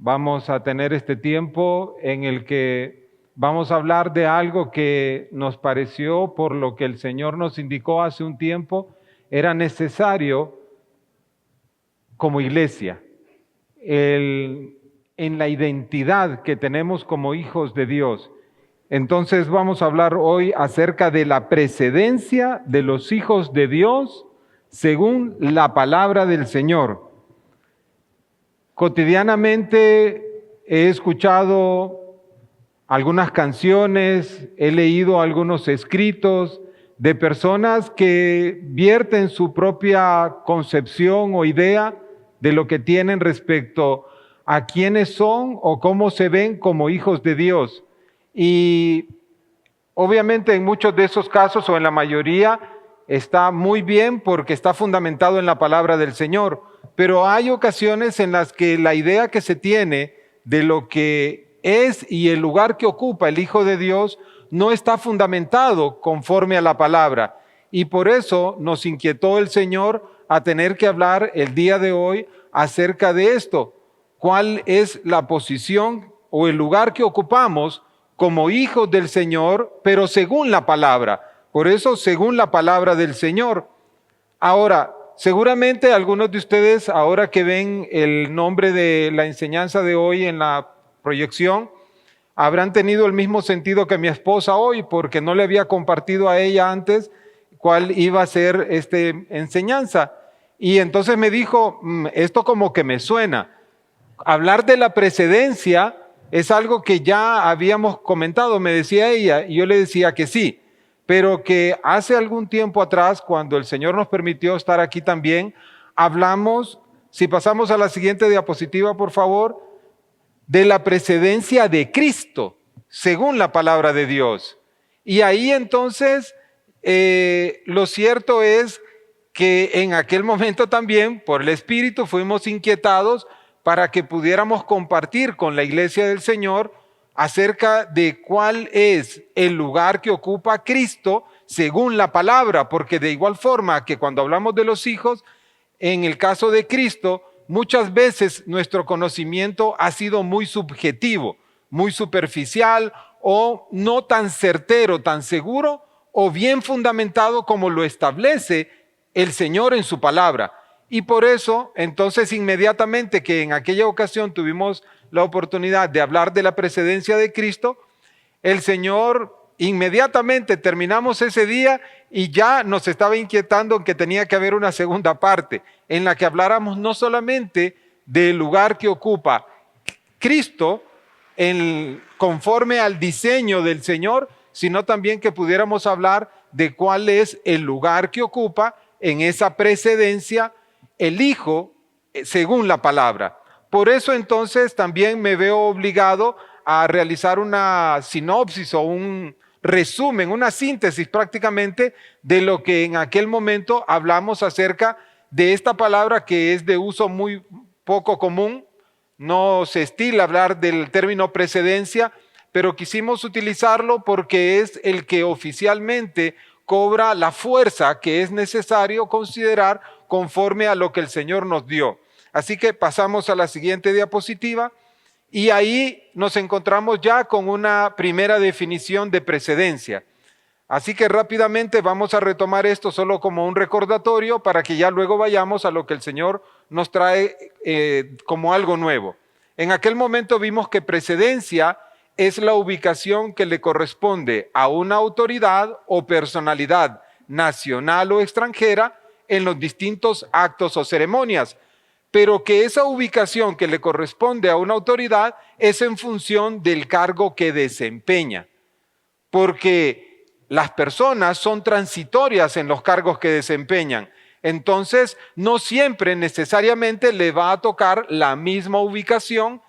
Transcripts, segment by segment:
Vamos a tener este tiempo en el que vamos a hablar de algo que nos pareció, por lo que el Señor nos indicó hace un tiempo, era necesario como iglesia, en la identidad que tenemos como hijos de Dios. Entonces vamos a hablar hoy acerca de la precedencia de los hijos de Dios según la palabra del Señor. Cotidianamente he escuchado algunas canciones, he leído algunos escritos de personas que vierten su propia concepción o idea de lo que tienen respecto a quiénes son o cómo se ven como hijos de Dios. Y obviamente en muchos de esos casos, o en la mayoría, está muy bien porque está fundamentado en la palabra del Señor. Pero hay ocasiones en las que la idea que se tiene de lo que es y el lugar que ocupa el Hijo de Dios no está fundamentado conforme a la palabra. Y por eso nos inquietó el Señor a tener que hablar el día de hoy acerca de esto. ¿Cuál es la posición o el lugar que ocupamos como hijos del Señor, pero según la palabra? Por eso, según la palabra del Señor. Ahora, seguramente algunos de ustedes, ahora que ven el nombre de la enseñanza de hoy en la proyección, habrán tenido el mismo sentido que mi esposa hoy, porque no le había compartido a ella antes cuál iba a ser esta enseñanza. Y entonces me dijo, esto como que me suena. Hablar de la precedencia es algo que ya habíamos comentado, me decía ella, y yo le decía que sí. Pero que hace algún tiempo atrás, cuando el Señor nos permitió estar aquí también, hablamos, si pasamos a la siguiente diapositiva, por favor, de la precedencia de Cristo, según la palabra de Dios. Y ahí entonces, lo cierto es que en aquel momento también, por el Espíritu, fuimos inquietados para que pudiéramos compartir con la iglesia del Señor acerca de cuál es el lugar que ocupa Cristo según la palabra, porque de igual forma que cuando hablamos de los hijos, en el caso de Cristo, muchas veces nuestro conocimiento ha sido muy subjetivo, muy superficial o no tan certero, tan seguro o bien fundamentado como lo establece el Señor en su palabra. Y por eso, entonces, inmediatamente que en aquella ocasión tuvimos la oportunidad de hablar de la precedencia de Cristo, el Señor inmediatamente terminamos ese día y ya nos estaba inquietando en que tenía que haber una segunda parte en la que habláramos no solamente del lugar que ocupa Cristo conforme al diseño del Señor, sino también que pudiéramos hablar de cuál es el lugar que ocupa en esa precedencia el Hijo según la palabra. Por eso entonces también me veo obligado a realizar una sinopsis o un resumen, una síntesis prácticamente de lo que en aquel momento hablamos acerca de esta palabra que es de uso muy poco común. No se estila hablar del término precedencia, pero quisimos utilizarlo porque es el que oficialmente cobra la fuerza que es necesario considerar conforme a lo que el Señor nos dio. Así que pasamos a la siguiente diapositiva y ahí nos encontramos ya con una primera definición de precedencia. Así que rápidamente vamos a retomar esto solo como un recordatorio para que ya luego vayamos a lo que el Señor nos trae como algo nuevo. En aquel momento vimos que precedencia es la ubicación que le corresponde a una autoridad o personalidad nacional o extranjera en los distintos actos o ceremonias, pero que esa ubicación que le corresponde a una autoridad es en función del cargo que desempeña, porque las personas son transitorias en los cargos que desempeñan. Entonces, no siempre necesariamente le va a tocar la misma ubicación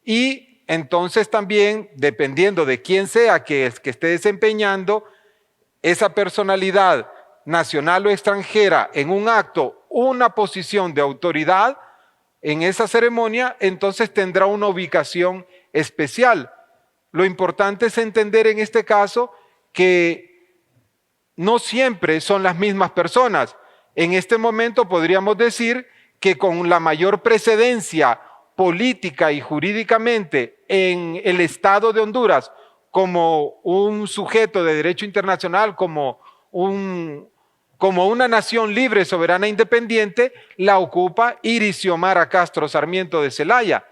y entonces también, dependiendo de quién sea que esté desempeñando esa personalidad nacional o extranjera en un acto, una posición de autoridad en esa ceremonia, entonces tendrá una ubicación especial. Lo importante es entender en este caso que no siempre son las mismas personas. En este momento podríamos decir que con la mayor precedencia política y jurídicamente en el Estado de Honduras como un sujeto de derecho internacional, como una nación libre, soberana e independiente, la ocupa Iris Xiomara Castro Sarmiento de Zelaya.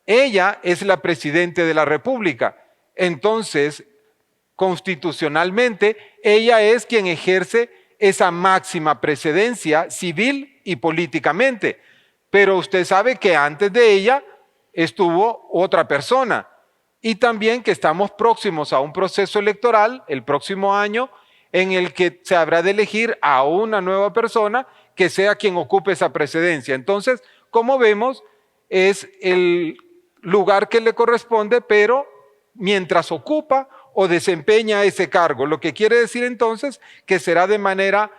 Ella es la presidenta de la República. Entonces, constitucionalmente, ella es quien ejerce esa máxima precedencia civil y políticamente. Pero usted sabe que antes de ella estuvo otra persona. Y también que estamos próximos a un proceso electoral el próximo año en el que se habrá de elegir a una nueva persona que sea quien ocupe esa presidencia. Entonces, como vemos, es el lugar que le corresponde, pero mientras ocupa o desempeña ese cargo. Lo que quiere decir entonces que será de manera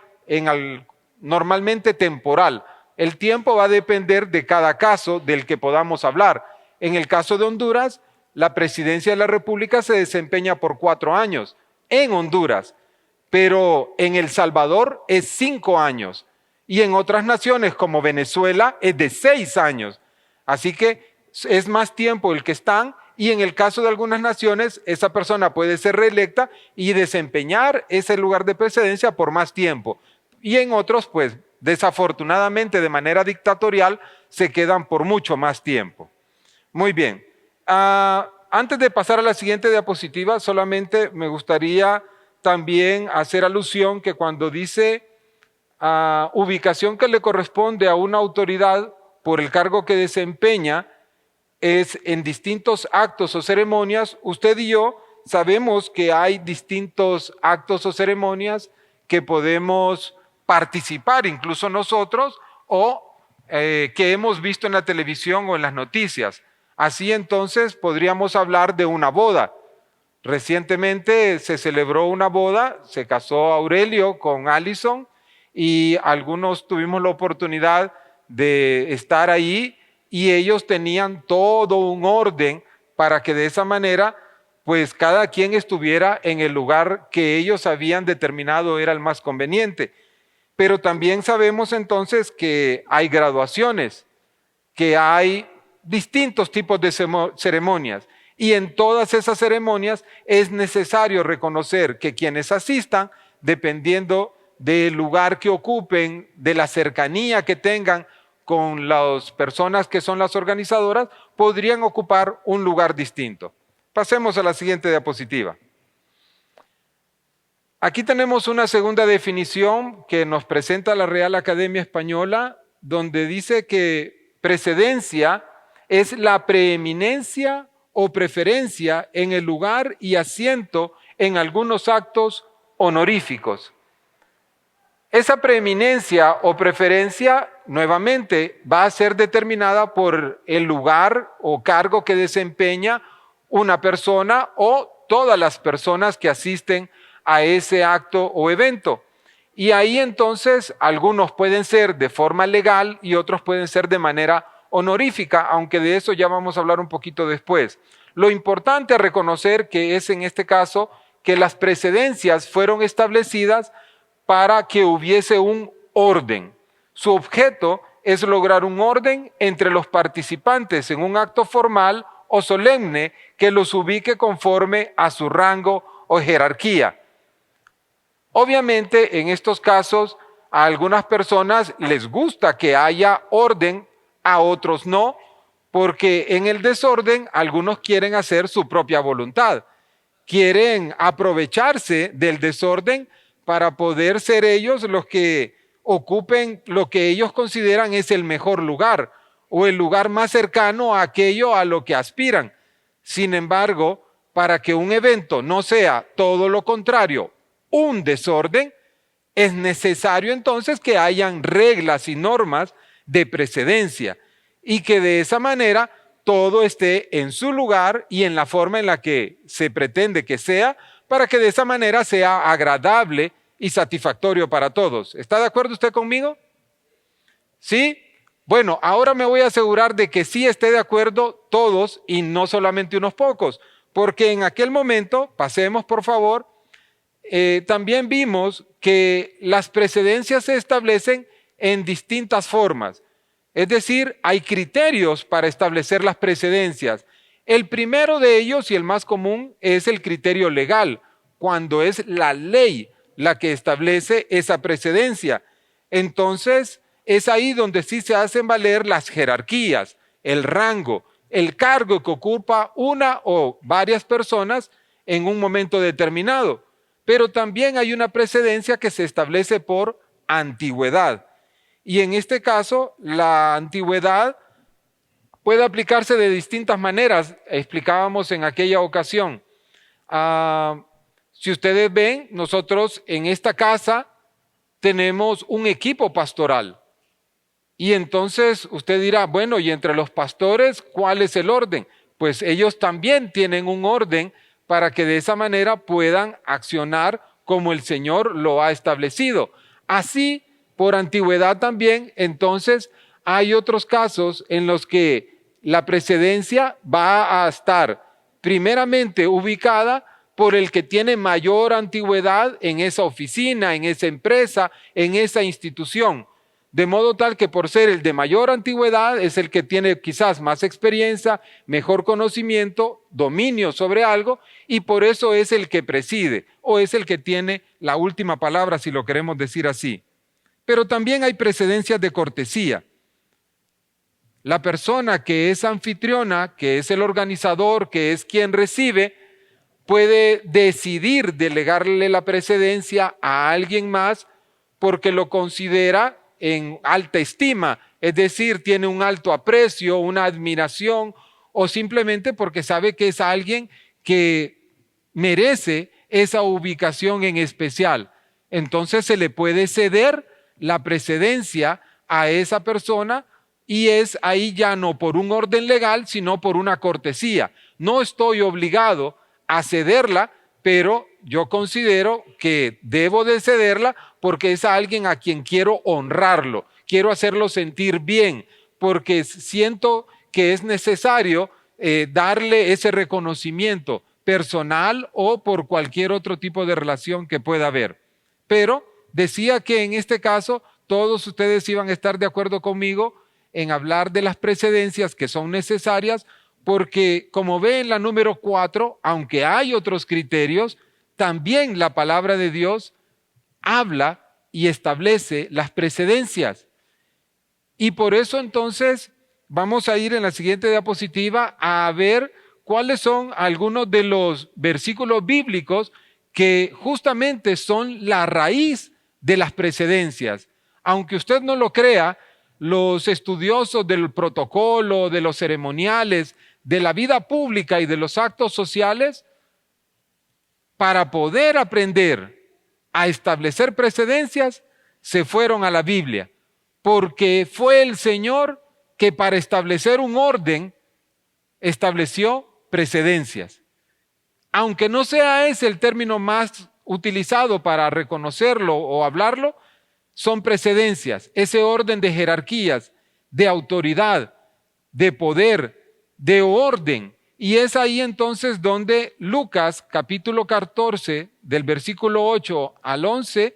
normalmente temporal. El tiempo va a depender de cada caso del que podamos hablar. En el caso de Honduras, la presidencia de la República se desempeña por 4 años en Honduras, pero en El Salvador es 5 años y en otras naciones como Venezuela es de 6 años. Así que es más tiempo el que están, y en el caso de algunas naciones esa persona puede ser reelecta y desempeñar ese lugar de presidencia por más tiempo. Y en otros, pues desafortunadamente de manera dictatorial, se quedan por mucho más tiempo. Muy bien. Antes de pasar a la siguiente diapositiva, solamente me gustaría también hacer alusión que cuando dice ubicación que le corresponde a una autoridad por el cargo que desempeña, es en distintos actos o ceremonias. Usted y yo sabemos que hay distintos actos o ceremonias que podemos participar, incluso nosotros, o que hemos visto en la televisión o en las noticias. Así entonces podríamos hablar de una boda. Recientemente se celebró una boda, se casó Aurelio con Alison y algunos tuvimos la oportunidad de estar ahí, y ellos tenían todo un orden para que de esa manera pues cada quien estuviera en el lugar que ellos habían determinado era el más conveniente. Pero también sabemos entonces que hay graduaciones, que hay distintos tipos de ceremonias, y en todas esas ceremonias es necesario reconocer que quienes asistan, dependiendo del lugar que ocupen, de la cercanía que tengan con las personas que son las organizadoras, podrían ocupar un lugar distinto. Pasemos a la siguiente diapositiva. Aquí tenemos una segunda definición que nos presenta la Real Academia Española, donde dice que precedencia es la preeminencia o preferencia en el lugar y asiento en algunos actos honoríficos. Esa preeminencia o preferencia, nuevamente, va a ser determinada por el lugar o cargo que desempeña una persona o todas las personas que asisten a ese acto o evento. Y ahí entonces algunos pueden ser de forma legal y otros pueden ser de manera honorífica, aunque de eso ya vamos a hablar un poquito después. Lo importante a reconocer que es en este caso que las precedencias fueron establecidas para que hubiese un orden. Su objeto es lograr un orden entre los participantes en un acto formal o solemne que los ubique conforme a su rango o jerarquía. Obviamente, en estos casos, a algunas personas les gusta que haya orden, a otros no, porque en el desorden algunos quieren hacer su propia voluntad. Quieren aprovecharse del desorden para poder ser ellos los que ocupen lo que ellos consideran es el mejor lugar o el lugar más cercano a aquello a lo que aspiran. Sin embargo, para que un evento no sea todo lo contrario, un desorden, es necesario entonces que hayan reglas y normas de precedencia y que de esa manera todo esté en su lugar y en la forma en la que se pretende que sea, para que de esa manera sea agradable y satisfactorio para todos. ¿Está de acuerdo usted conmigo? ¿Sí? Bueno, ahora me voy a asegurar de que sí esté de acuerdo todos y no solamente unos pocos, porque en aquel momento, pasemos por favor, también vimos que las precedencias se establecen en distintas formas. Es decir, hay criterios para establecer las precedencias. El primero de ellos y el más común es el criterio legal, cuando es la ley la que establece esa precedencia. Entonces, es ahí donde sí se hacen valer las jerarquías, el rango, el cargo que ocupa una o varias personas en un momento determinado. Pero también hay una precedencia que se establece por antigüedad. Y en este caso, la antigüedad puede aplicarse de distintas maneras. Explicábamos en aquella ocasión. Si ustedes ven, nosotros en esta casa tenemos un equipo pastoral. Y entonces usted dirá, bueno, y entre los pastores, ¿cuál es el orden? Pues ellos también tienen un orden para que de esa manera puedan accionar como el Señor lo ha establecido. Así, por antigüedad también, entonces hay otros casos en los que la precedencia va a estar primeramente ubicada por el que tiene mayor antigüedad en esa oficina, en esa empresa, en esa institución. De modo tal que por ser el de mayor antigüedad es el que tiene quizás más experiencia, mejor conocimiento, dominio sobre algo, y por eso es el que preside o es el que tiene la última palabra, si lo queremos decir así. Pero también hay precedencias de cortesía. La persona que es anfitriona, que es el organizador, que es quien recibe, puede decidir delegarle la precedencia a alguien más porque lo considera en alta estima, es decir, tiene un alto aprecio, una admiración, o simplemente porque sabe que es alguien que merece esa ubicación en especial. Entonces se le puede ceder la precedencia a esa persona y es ahí ya no por un orden legal, sino por una cortesía. No estoy obligado a cederla, pero yo considero que debo de cederla porque es alguien a quien quiero honrarlo, quiero hacerlo sentir bien, porque siento que es necesario darle ese reconocimiento personal o por cualquier otro tipo de relación que pueda haber. Pero decía que en este caso todos ustedes iban a estar de acuerdo conmigo en hablar de las precedencias que son necesarias, porque como ve en la número 4, aunque hay otros criterios, también la palabra de Dios habla y establece las precedencias. Y por eso entonces vamos a ir en la siguiente diapositiva a ver cuáles son algunos de los versículos bíblicos que justamente son la raíz de las precedencias. Aunque usted no lo crea, los estudiosos del protocolo, de los ceremoniales, de la vida pública y de los actos sociales, para poder aprender a establecer precedencias, se fueron a la Biblia, porque fue el Señor que para establecer un orden estableció precedencias. Aunque no sea ese el término más utilizado para reconocerlo o hablarlo, son precedencias, ese orden de jerarquías, de autoridad, de poder, de orden. Y es ahí entonces donde Lucas capítulo 14 del versículo 8 al 11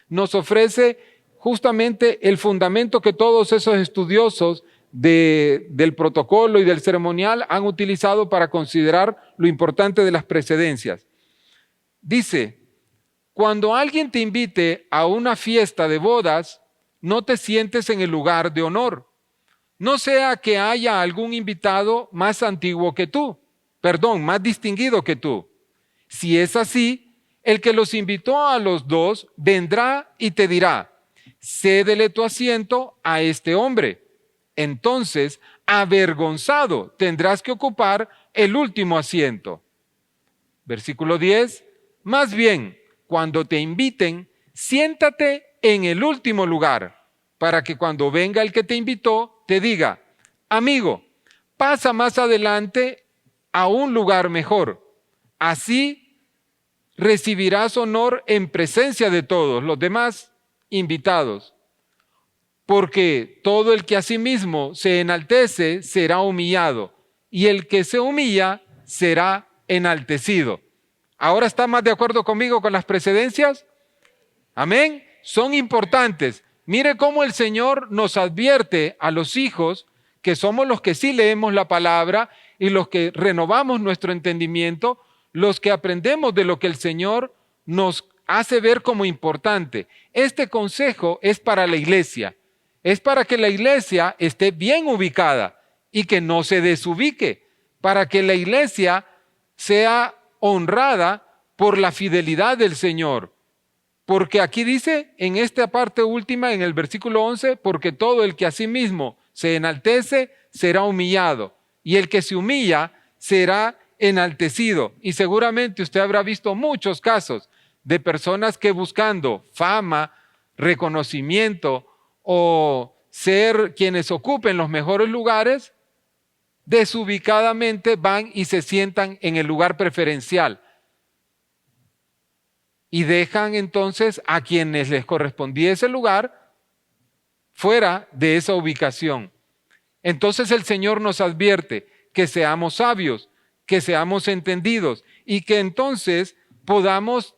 nos ofrece justamente el fundamento que todos esos estudiosos del protocolo y del ceremonial han utilizado para considerar lo importante de las precedencias. Dice: cuando alguien te invite a una fiesta de bodas, no te sientes en el lugar de honor. No sea que haya algún invitado más antiguo que tú, más distinguido que tú. Si es así, el que los invitó a los dos vendrá y te dirá: cédele tu asiento a este hombre. Entonces, avergonzado, tendrás que ocupar el último asiento. Versículo 10. Más bien, cuando te inviten, siéntate en el último lugar, para que cuando venga el que te invitó, te diga: amigo, pasa más adelante a un lugar mejor. Así recibirás honor en presencia de todos los demás invitados. Porque todo el que a sí mismo se enaltece será humillado, y el que se humilla será enaltecido. ¿Ahora está más de acuerdo conmigo con las precedencias? Amén. Son importantes. Mire cómo el Señor nos advierte a los hijos, que somos los que sí leemos la palabra y los que renovamos nuestro entendimiento, los que aprendemos de lo que el Señor nos hace ver como importante. Este consejo es para la iglesia, es para que la iglesia esté bien ubicada y que no se desubique, para que la iglesia sea honrada por la fidelidad del Señor. Porque aquí dice, en esta parte última, en el versículo 11, porque todo el que a sí mismo se enaltece será humillado, y el que se humilla será enaltecido. Y seguramente usted habrá visto muchos casos de personas que buscando fama, reconocimiento o ser quienes ocupen los mejores lugares, desubicadamente van y se sientan en el lugar preferencial. Y dejan entonces a quienes les correspondía ese lugar fuera de esa ubicación. Entonces el Señor nos advierte que seamos sabios, que seamos entendidos y que entonces podamos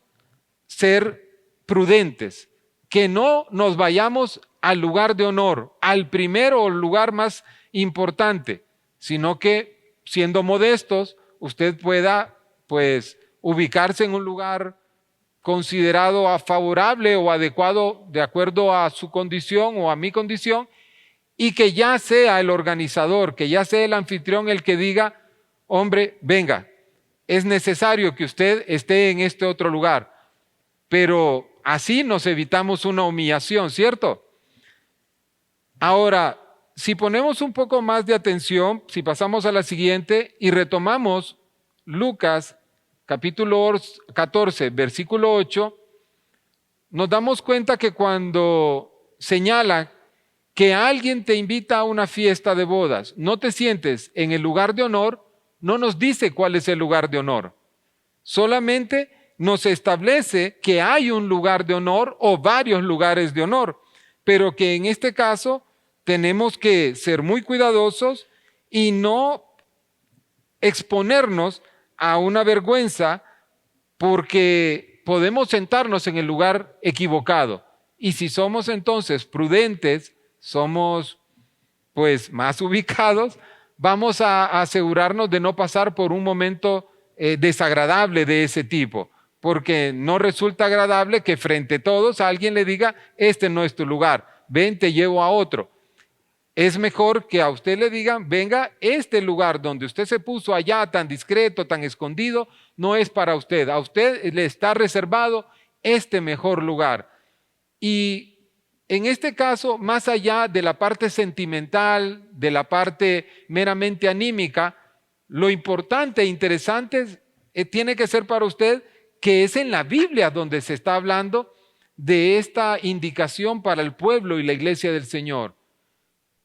ser prudentes, que no nos vayamos al lugar de honor, al primero lugar más importante, sino que siendo modestos usted pueda pues ubicarse en un lugar considerado favorable o adecuado de acuerdo a su condición o a mi condición, y que ya sea el organizador, que ya sea el anfitrión el que diga, hombre, venga, es necesario que usted esté en este otro lugar, pero así nos evitamos una humillación, ¿cierto? Ahora, si ponemos un poco más de atención, si pasamos a la siguiente y retomamos Lucas capítulo 14, versículo 8, nos damos cuenta que cuando señala que alguien te invita a una fiesta de bodas, no te sientes en el lugar de honor, no nos dice cuál es el lugar de honor. Solamente nos establece que hay un lugar de honor o varios lugares de honor, pero que en este caso tenemos que ser muy cuidadosos y no exponernos a una vergüenza porque podemos sentarnos en el lugar equivocado. Y si somos entonces prudentes, somos pues más ubicados, vamos a asegurarnos de no pasar por un momento desagradable de ese tipo, porque no resulta agradable que frente a todos alguien le diga, este no es tu lugar, ven, te llevo a otro. Es mejor que a usted le digan, venga, este lugar donde usted se puso allá tan discreto, tan escondido, no es para usted. A usted le está reservado este mejor lugar. Y en este caso, más allá de la parte sentimental, de la parte meramente anímica, lo importante e interesante tiene que ser para usted que es en la Biblia donde se está hablando de esta indicación para el pueblo y la iglesia del Señor.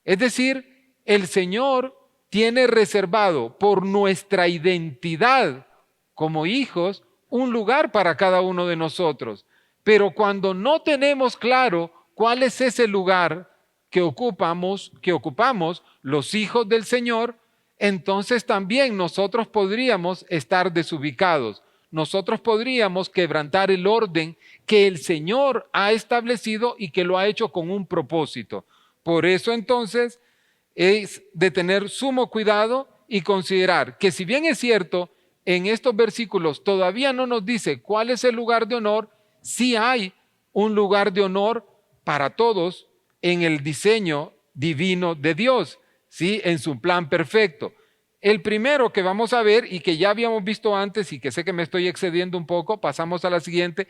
Es decir, el Señor tiene reservado por nuestra identidad como hijos un lugar para cada uno de nosotros. Pero cuando no tenemos claro cuál es ese lugar que ocupamos los hijos del Señor, entonces también nosotros podríamos estar desubicados. Nosotros podríamos quebrantar el orden que el Señor ha establecido y que lo ha hecho con un propósito. Por eso entonces es de tener sumo cuidado y considerar que si bien es cierto, en estos versículos todavía no nos dice cuál es el lugar de honor, sí hay un lugar de honor para todos en el diseño divino de Dios, ¿sí? En su plan perfecto. El primero que vamos a ver y que ya habíamos visto antes y que sé que me estoy excediendo un poco, pasamos a la siguiente,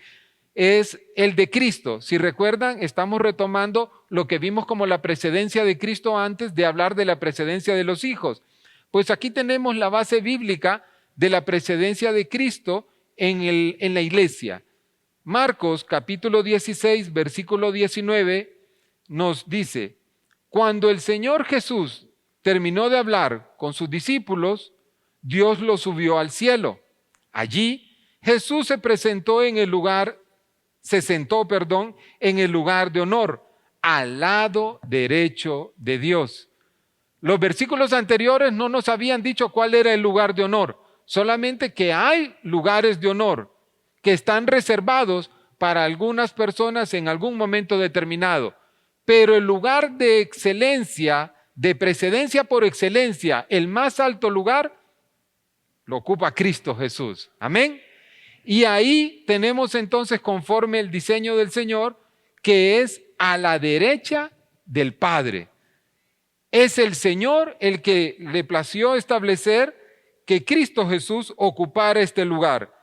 es el de Cristo. Si recuerdan, estamos retomando lo que vimos como la precedencia de Cristo antes de hablar de la precedencia de los hijos. Pues aquí tenemos la base bíblica de la precedencia de Cristo en la iglesia. Marcos capítulo 16, versículo 19 nos dice, cuando el Señor Jesús terminó de hablar con sus discípulos, Dios lo subió al cielo. Allí Jesús se sentó en el lugar de honor, al lado derecho de Dios. Los versículos anteriores no nos habían dicho cuál era el lugar de honor, solamente que hay lugares de honor que están reservados para algunas personas en algún momento determinado. pero el lugar de excelencia, de precedencia por excelencia, el más alto lugar, lo ocupa Cristo Jesús. Amén. Y ahí tenemos entonces, conforme el diseño del Señor, que es a la derecha del Padre. Es el Señor el que le plació establecer que Cristo Jesús ocupara este lugar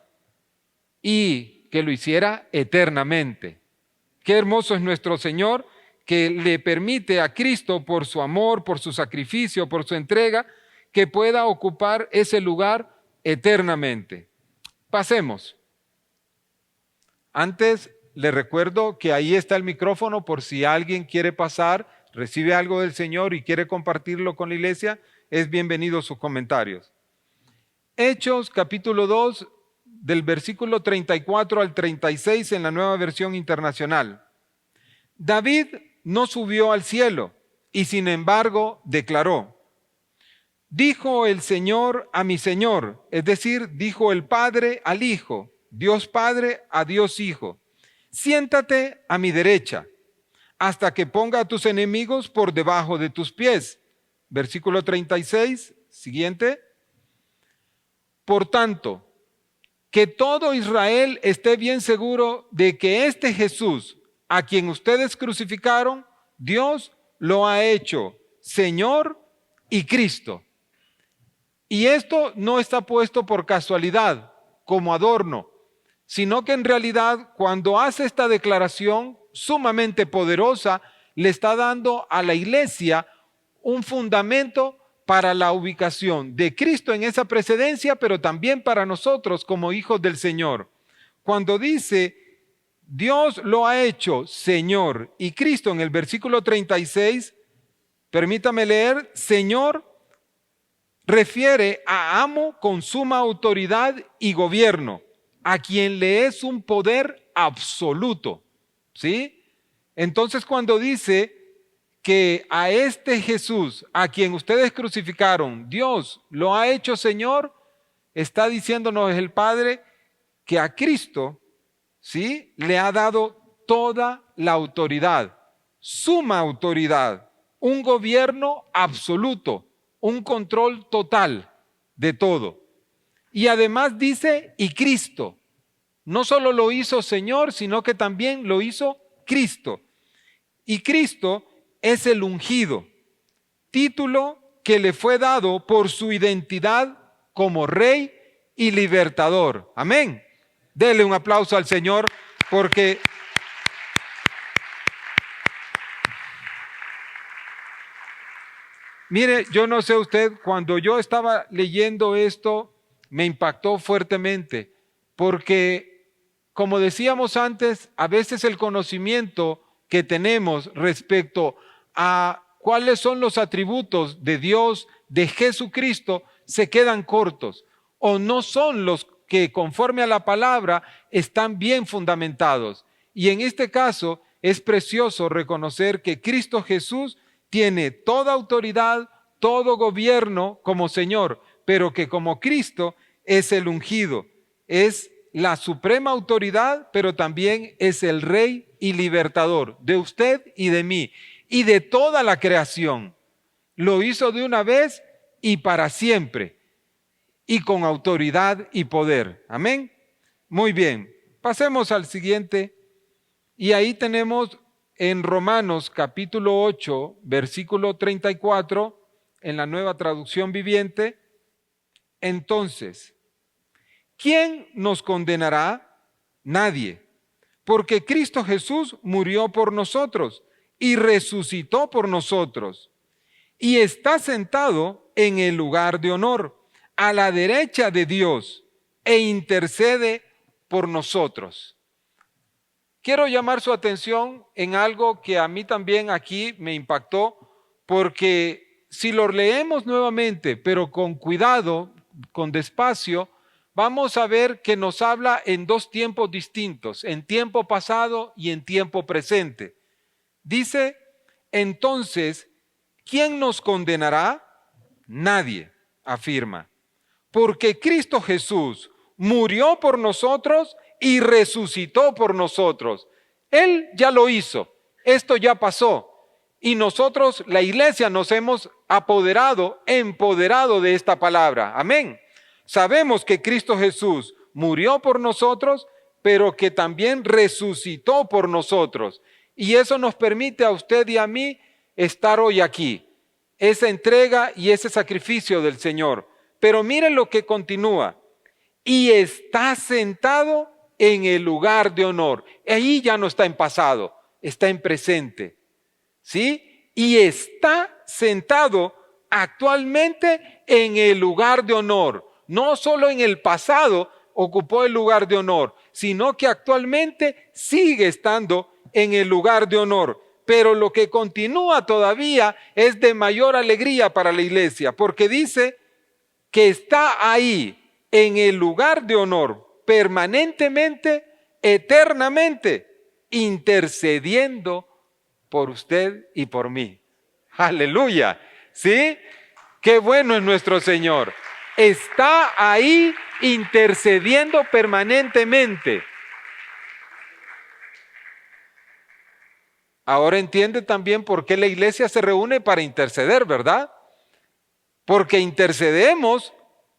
y que lo hiciera eternamente. Qué hermoso es nuestro Señor, que le permite a Cristo, por su amor, por su sacrificio, por su entrega, que pueda ocupar ese lugar eternamente. Pasemos. Antes, le recuerdo que ahí está el micrófono por si alguien quiere pasar, recibe algo del Señor y quiere compartirlo con la iglesia, es bienvenido sus comentarios. Hechos capítulo 2, del versículo 34 al 36 en la Nueva Versión Internacional. David no subió al cielo y sin embargo declaró: dijo el Señor a mi Señor, es decir, dijo el Padre al Hijo, Dios Padre a Dios Hijo: siéntate a mi derecha, hasta que ponga a tus enemigos por debajo de tus pies. Versículo 36, siguiente. Por tanto, que todo Israel esté bien seguro de que este Jesús, a quien ustedes crucificaron, Dios lo ha hecho Señor y Cristo. Y esto no está puesto por casualidad, como adorno, sino que en realidad cuando hace esta declaración sumamente poderosa, le está dando a la iglesia un fundamento para la ubicación de Cristo en esa precedencia, pero también para nosotros como hijos del Señor. Cuando dice Dios lo ha hecho Señor y Cristo en el versículo 36, permítame leer, Señor refiere a amo con suma autoridad y gobierno, a quien le es un poder absoluto. ¿Sí? Entonces cuando dice que a este Jesús, a quien ustedes crucificaron, Dios lo ha hecho Señor, está diciéndonos el Padre que a Cristo, ¿sí?, le ha dado toda la autoridad, suma autoridad, un gobierno absoluto, un control total de todo. Y además dice, y Cristo, no solo lo hizo Señor, sino que también lo hizo Cristo. Y Cristo es el ungido, título que le fue dado por su identidad como Rey y Libertador. Amén. Dele un aplauso al Señor porque mire, yo no sé usted, cuando yo estaba leyendo esto me impactó fuertemente porque, como decíamos antes, a veces el conocimiento que tenemos respecto a cuáles son los atributos de Dios, de Jesucristo, se quedan cortos o no son los que conforme a la palabra están bien fundamentados. Y en este caso es precioso reconocer que Cristo Jesús tiene toda autoridad, todo gobierno como Señor, pero que como Cristo es el ungido, es la suprema autoridad, pero también es el Rey y Libertador de usted y de mí y de toda la creación. Lo hizo de una vez y para siempre y con autoridad y poder. Amén. Muy bien, pasemos al siguiente y ahí tenemos en Romanos capítulo 8, versículo 34, en la Nueva Traducción Viviente. Entonces, ¿quién nos condenará? Nadie, porque Cristo Jesús murió por nosotros y resucitó por nosotros y está sentado en el lugar de honor a la derecha de Dios e intercede por nosotros. Quiero llamar su atención en algo que a mí también aquí me impactó, porque si lo leemos nuevamente, pero con cuidado, con despacio, vamos a ver que nos habla en dos tiempos distintos, en tiempo pasado y en tiempo presente. Dice, entonces, ¿quién nos condenará? Nadie, afirma, porque Cristo Jesús murió por nosotros y resucitó por nosotros. Él ya lo hizo, esto ya pasó. Y nosotros, la iglesia, nos hemos empoderado de esta palabra. Amén. Sabemos que Cristo Jesús murió por nosotros, pero que también resucitó por nosotros. Y eso nos permite a usted y a mí estar hoy aquí. Esa entrega y ese sacrificio del Señor. Pero miren lo que continúa. Y está sentado en el lugar de honor. Ahí ya no está en pasado, está en presente. ¿Sí? Y está sentado actualmente en el lugar de honor. No solo en el pasado ocupó el lugar de honor, sino que actualmente sigue estando en el lugar de honor. Pero lo que continúa todavía es de mayor alegría para la iglesia, porque dice que está ahí en el lugar de honor, permanentemente, eternamente, intercediendo por usted y por mí. Aleluya. ¿Sí? Qué bueno es nuestro Señor. Está ahí intercediendo permanentemente. Ahora entiende también por qué la iglesia se reúne para interceder, ¿verdad? Porque intercedemos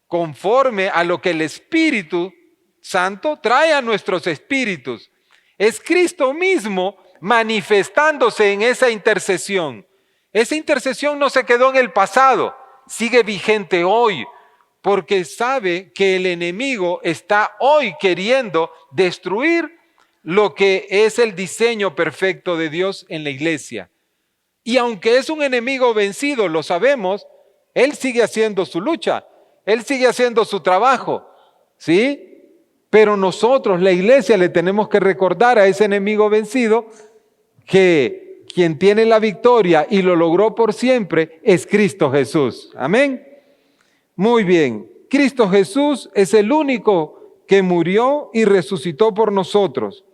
conforme a lo que el Espíritu Santo trae a nuestros espíritus. Es Cristo mismo manifestándose en esa intercesión. Esa intercesión no se quedó en el pasado, sigue vigente hoy, porque sabe que el enemigo está hoy queriendo destruir lo que es el diseño perfecto de Dios en la iglesia. Y aunque es un enemigo vencido, lo sabemos, él sigue haciendo su lucha, él sigue haciendo su trabajo, ¿sí? Pero nosotros, la iglesia, le tenemos que recordar a ese enemigo vencido que quien tiene la victoria y lo logró por siempre es Cristo Jesús. Amén. Muy bien. Cristo Jesús es el único que murió y resucitó por nosotros.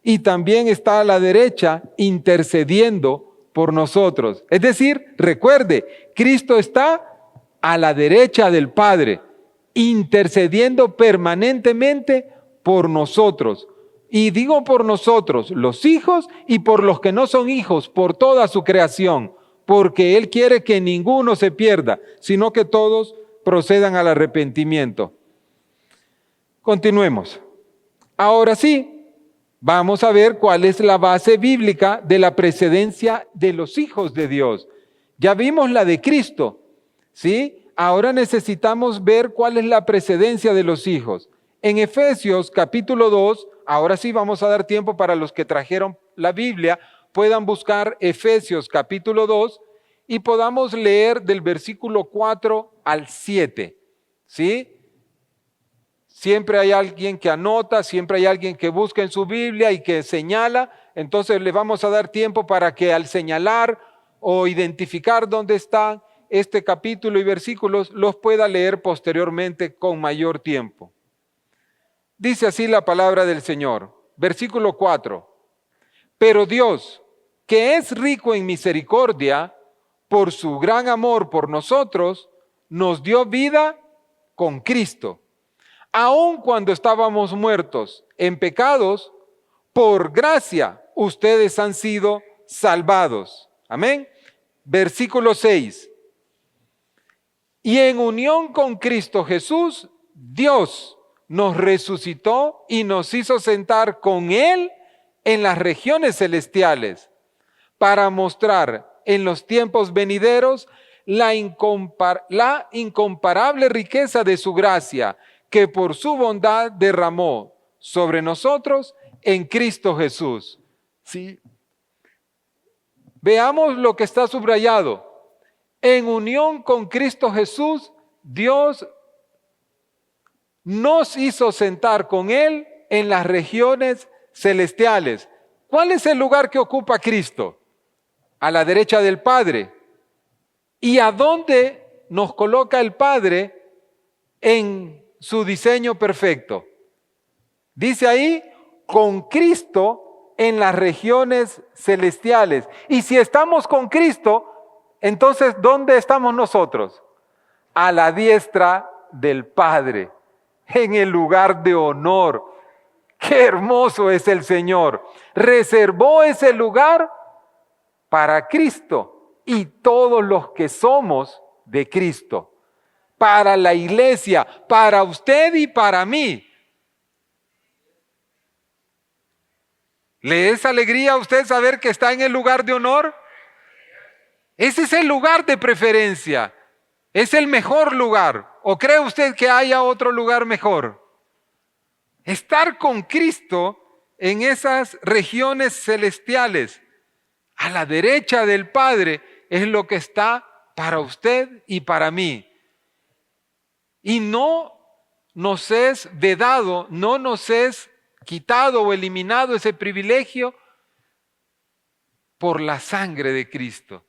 Y también está a la derecha intercediendo por nosotros. Es decir, recuerde, Cristo está a la derecha del Padre, intercediendo permanentemente por nosotros. Y digo por nosotros, los hijos, y por los que no son hijos, por toda su creación, porque Él quiere que ninguno se pierda, sino que todos procedan al arrepentimiento. Continuemos. Ahora sí, vamos a ver cuál es la base bíblica de la precedencia de los hijos de Dios. Ya vimos la de Cristo, ¿sí? Ahora necesitamos ver cuál es la precedencia de los hijos. En Efesios capítulo 2, ahora sí vamos a dar tiempo para los que trajeron la Biblia, puedan buscar Efesios capítulo 2 y podamos leer del versículo 4 al 7, ¿sí? Siempre hay alguien que anota, siempre hay alguien que busca en su Biblia y que señala, entonces le vamos a dar tiempo para que al señalar o identificar dónde está este capítulo y versículos, los pueda leer posteriormente con mayor tiempo. Dice así la palabra del Señor, versículo 4. Pero Dios, que es rico en misericordia, por su gran amor por nosotros, nos dio vida con Cristo. Aun cuando estábamos muertos en pecados, por gracia ustedes han sido salvados. Amén. Versículo 6. Y en unión con Cristo Jesús, Dios nos resucitó y nos hizo sentar con Él en las regiones celestiales para mostrar en los tiempos venideros la incomparable riqueza de su gracia que por su bondad derramó sobre nosotros en Cristo Jesús. ¿Sí? Veamos lo que está subrayado. En unión con Cristo Jesús, Dios nos hizo sentar con Él en las regiones celestiales. ¿Cuál es el lugar que ocupa Cristo? A la derecha del Padre. ¿Y a dónde nos coloca el Padre en su diseño perfecto? Dice ahí, con Cristo en las regiones celestiales. Y si estamos con Cristo, entonces, ¿dónde estamos nosotros? A la diestra del Padre, en el lugar de honor. ¡Qué hermoso es el Señor! Reservó ese lugar para Cristo y todos los que somos de Cristo, para la iglesia, para usted y para mí. ¿Le es alegría a usted saber que está en el lugar de honor? Ese es el lugar de preferencia, es el mejor lugar. ¿O cree usted que haya otro lugar mejor? Estar con Cristo en esas regiones celestiales, a la derecha del Padre, es lo que está para usted y para mí. Y no nos es vedado, no nos es quitado o eliminado ese privilegio por la sangre de Cristo.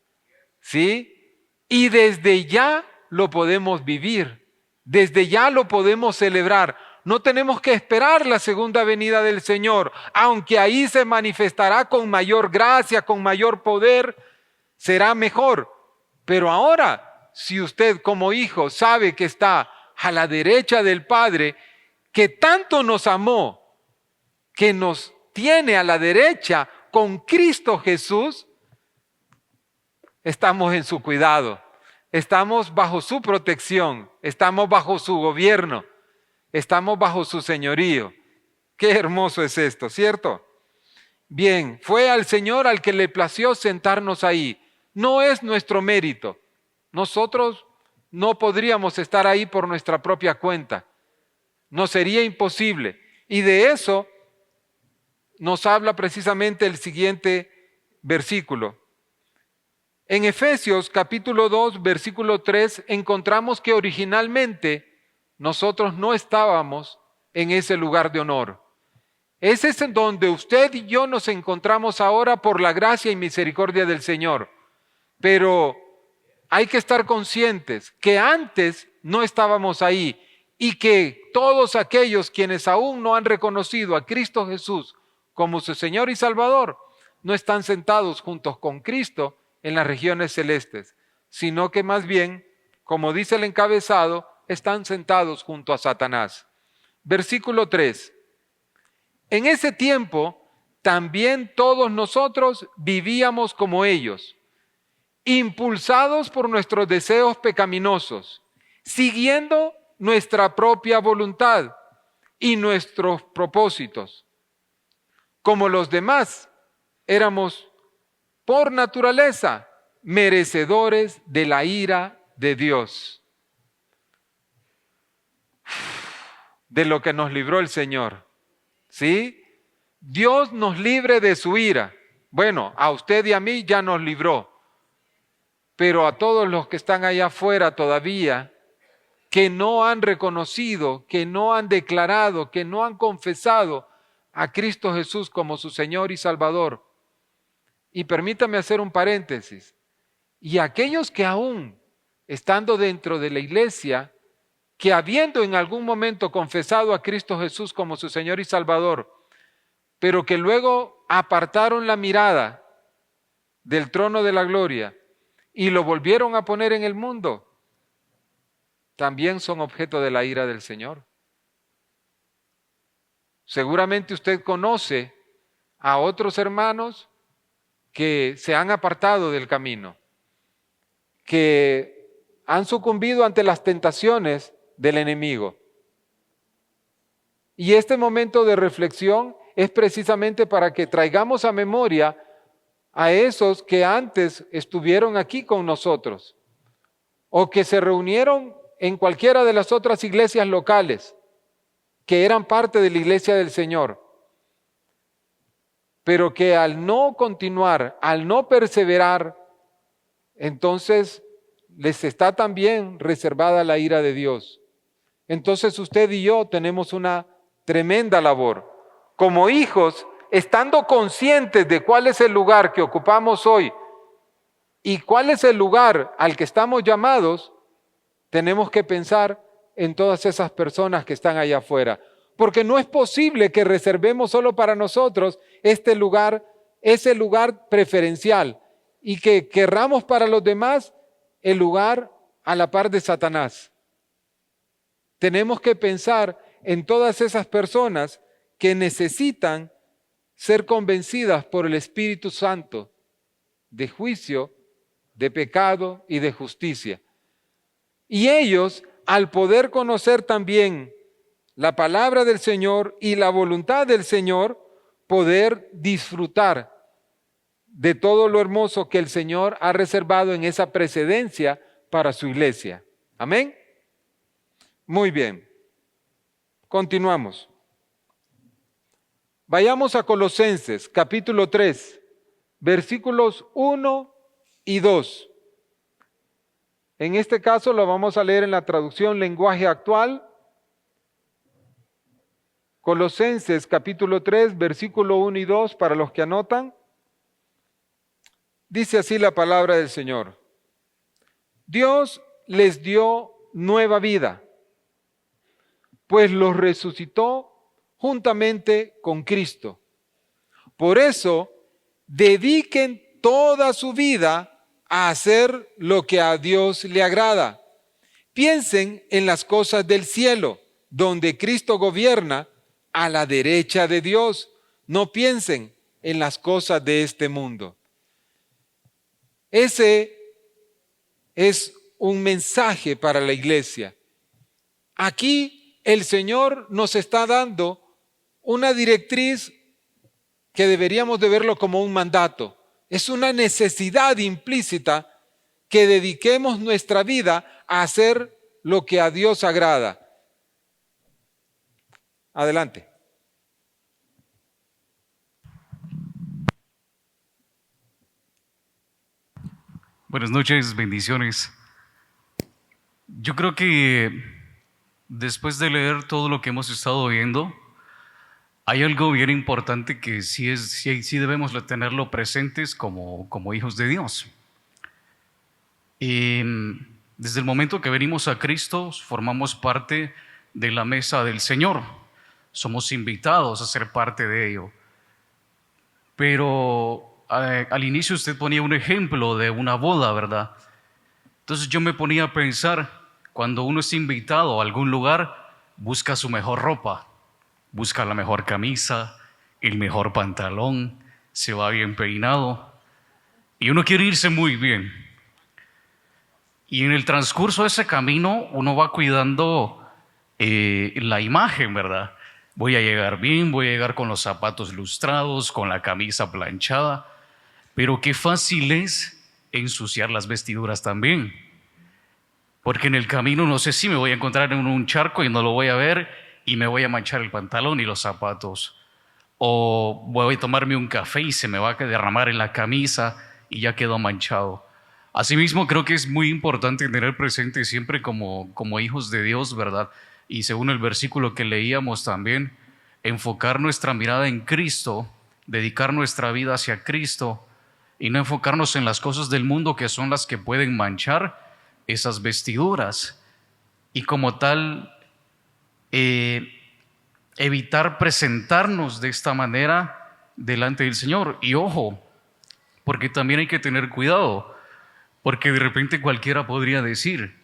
¿Sí? Y desde ya lo podemos vivir, desde ya lo podemos celebrar. No tenemos que esperar la segunda venida del Señor, aunque ahí se manifestará con mayor gracia, con mayor poder, será mejor. Pero ahora, si usted como hijo sabe que está a la derecha del Padre, que tanto nos amó, que nos tiene a la derecha con Cristo Jesús, estamos en su cuidado, estamos bajo su protección, estamos bajo su gobierno, estamos bajo su señorío. Qué hermoso es esto, ¿cierto? Bien, fue al Señor al que le plació sentarnos ahí. No es nuestro mérito. Nosotros no podríamos estar ahí por nuestra propia cuenta. Nos sería imposible. Y de eso nos habla precisamente el siguiente versículo. En Efesios capítulo 2, versículo 3, encontramos que originalmente nosotros no estábamos en ese lugar de honor. Ese es en donde usted y yo nos encontramos ahora por la gracia y misericordia del Señor. Pero hay que estar conscientes que antes no estábamos ahí y que todos aquellos quienes aún no han reconocido a Cristo Jesús como su Señor y Salvador, no están sentados juntos con Cristo en las regiones celestes, sino que más bien, como dice el encabezado, están sentados junto a Satanás. Versículo 3. En ese tiempo, también todos nosotros vivíamos como ellos, impulsados por nuestros deseos pecaminosos, siguiendo nuestra propia voluntad y nuestros propósitos. Como los demás, éramos por naturaleza merecedores de la ira de Dios, de lo que nos libró el Señor. ¿Sí? Dios nos libre de su ira. Bueno, a usted y a mí ya nos libró, pero a todos los que están allá afuera todavía, que no han reconocido, que no han declarado, que no han confesado a Cristo Jesús como su Señor y Salvador. Y permítame hacer un paréntesis. Y aquellos que aún, estando dentro de la iglesia, que habiendo en algún momento confesado a Cristo Jesús como su Señor y Salvador, pero que luego apartaron la mirada del trono de la gloria y lo volvieron a poner en el mundo, también son objeto de la ira del Señor. Seguramente usted conoce a otros hermanos que se han apartado del camino, que han sucumbido ante las tentaciones del enemigo. Y este momento de reflexión es precisamente para que traigamos a memoria a esos que antes estuvieron aquí con nosotros o que se reunieron en cualquiera de las otras iglesias locales que eran parte de la iglesia del Señor, pero que al no continuar, al no perseverar, entonces les está también reservada la ira de Dios. Entonces usted y yo tenemos una tremenda labor. Como hijos, estando conscientes de cuál es el lugar que ocupamos hoy y cuál es el lugar al que estamos llamados, tenemos que pensar en todas esas personas que están allá afuera. Porque no es posible que reservemos solo para nosotros este lugar, ese lugar preferencial, y que querramos para los demás el lugar a la par de Satanás. Tenemos que pensar en todas esas personas que necesitan ser convencidas por el Espíritu Santo de juicio, de pecado y de justicia. Y ellos, al poder conocer también la palabra del Señor y la voluntad del Señor, poder disfrutar de todo lo hermoso que el Señor ha reservado en esa precedencia para su iglesia. Amén. Muy bien. Continuamos. Vayamos a Colosenses, capítulo 3, versículos 1 y 2. En este caso lo vamos a leer en la traducción lenguaje actual. Colosenses, capítulo 3, versículo 1 y 2, para los que anotan. Dice así la palabra del Señor. Dios les dio nueva vida, pues los resucitó juntamente con Cristo. Por eso, dediquen toda su vida a hacer lo que a Dios le agrada. Piensen en las cosas del cielo, donde Cristo gobierna a la derecha de Dios. No piensen en las cosas de este mundo. Ese es un mensaje para la iglesia. Aquí el Señor nos está dando una directriz que deberíamos de verlo como un mandato. Es una necesidad implícita que dediquemos nuestra vida a hacer lo que a Dios agrada. Adelante. Buenas noches, bendiciones. Yo creo que después de leer todo lo que hemos estado viendo, hay algo bien importante que sí debemos tenerlo presentes como hijos de Dios. Desde el momento que venimos a Cristo, formamos parte de la mesa del Señor. Somos invitados a ser parte de ello. Pero al inicio usted ponía un ejemplo de una boda, ¿verdad? Entonces yo me ponía a pensar, cuando uno es invitado a algún lugar, busca su mejor ropa, busca la mejor camisa, el mejor pantalón, se va bien peinado y uno quiere irse muy bien. Y en el transcurso de ese camino uno va cuidando la imagen, ¿verdad? Voy a llegar bien, voy a llegar con los zapatos lustrados, con la camisa planchada, pero qué fácil es ensuciar las vestiduras también. Porque en el camino no sé si me voy a encontrar en un charco y no lo voy a ver y me voy a manchar el pantalón y los zapatos. O voy a tomarme un café y se me va a derramar en la camisa y ya quedó manchado. Asimismo, creo que es muy importante tener presente siempre como hijos de Dios, ¿verdad? Y según el versículo que leíamos también, enfocar nuestra mirada en Cristo, dedicar nuestra vida hacia Cristo y no enfocarnos en las cosas del mundo que son las que pueden manchar esas vestiduras. Y como tal, evitar presentarnos de esta manera delante del Señor. Y ojo, porque también hay que tener cuidado, porque de repente cualquiera podría decir,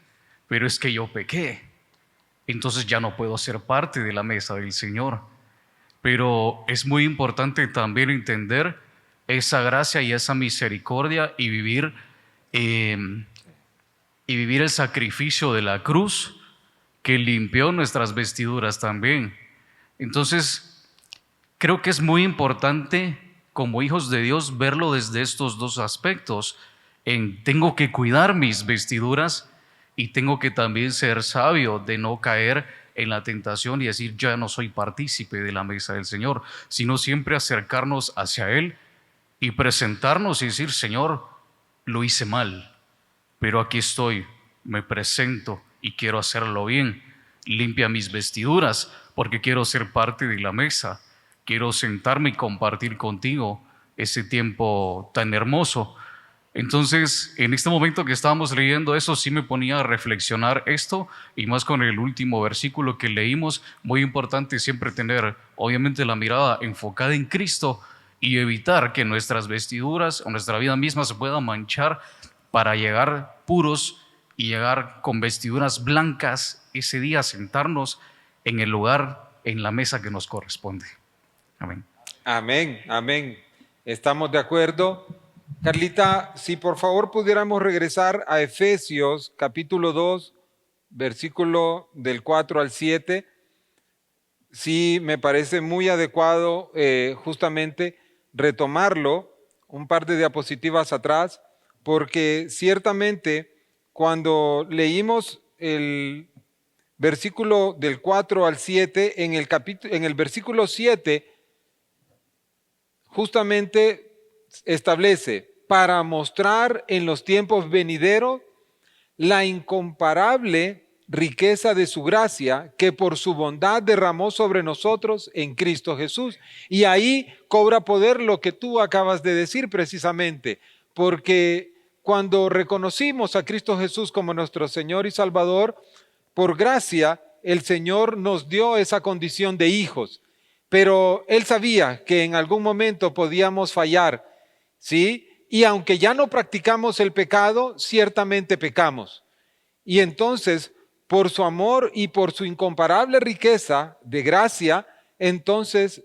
pero es que yo pequé, entonces ya no puedo ser parte de la mesa del Señor. Pero es muy importante también entender esa gracia y esa misericordia y vivir el sacrificio de la cruz que limpió nuestras vestiduras también. Entonces, creo que es muy importante como hijos de Dios verlo desde estos dos aspectos. Tengo que cuidar mis vestiduras y tengo que también ser sabio de no caer en la tentación y decir ya no soy partícipe de la mesa del Señor, sino siempre acercarnos hacia Él y presentarnos y decir, Señor, lo hice mal, pero aquí estoy, me presento y quiero hacerlo bien. Limpia mis vestiduras porque quiero ser parte de la mesa, quiero sentarme y compartir contigo ese tiempo tan hermoso. Entonces, en este momento que estábamos leyendo eso, sí me ponía a reflexionar esto, y más con el último versículo que leímos. Muy importante siempre tener, obviamente, la mirada enfocada en Cristo y evitar que nuestras vestiduras o nuestra vida misma se pueda manchar para llegar puros y llegar con vestiduras blancas ese día, sentarnos en el lugar, en la mesa que nos corresponde. Amén. Amén, amén. Estamos de acuerdo. Carlita, si por favor pudiéramos regresar a Efesios capítulo 2, versículo del 4 al 7, sí me parece muy adecuado justamente retomarlo un par de diapositivas atrás, porque ciertamente cuando leímos el versículo del 4 al 7, en el versículo 7 justamente establece para mostrar en los tiempos venideros la incomparable riqueza de su gracia que por su bondad derramó sobre nosotros en Cristo Jesús. Y ahí cobra poder lo que tú acabas de decir precisamente, porque cuando reconocimos a Cristo Jesús como nuestro Señor y Salvador, por gracia el Señor nos dio esa condición de hijos, pero Él sabía que en algún momento podíamos fallar, ¿sí? Y aunque ya no practicamos el pecado, ciertamente pecamos. Y entonces, por su amor y por su incomparable riqueza de gracia, entonces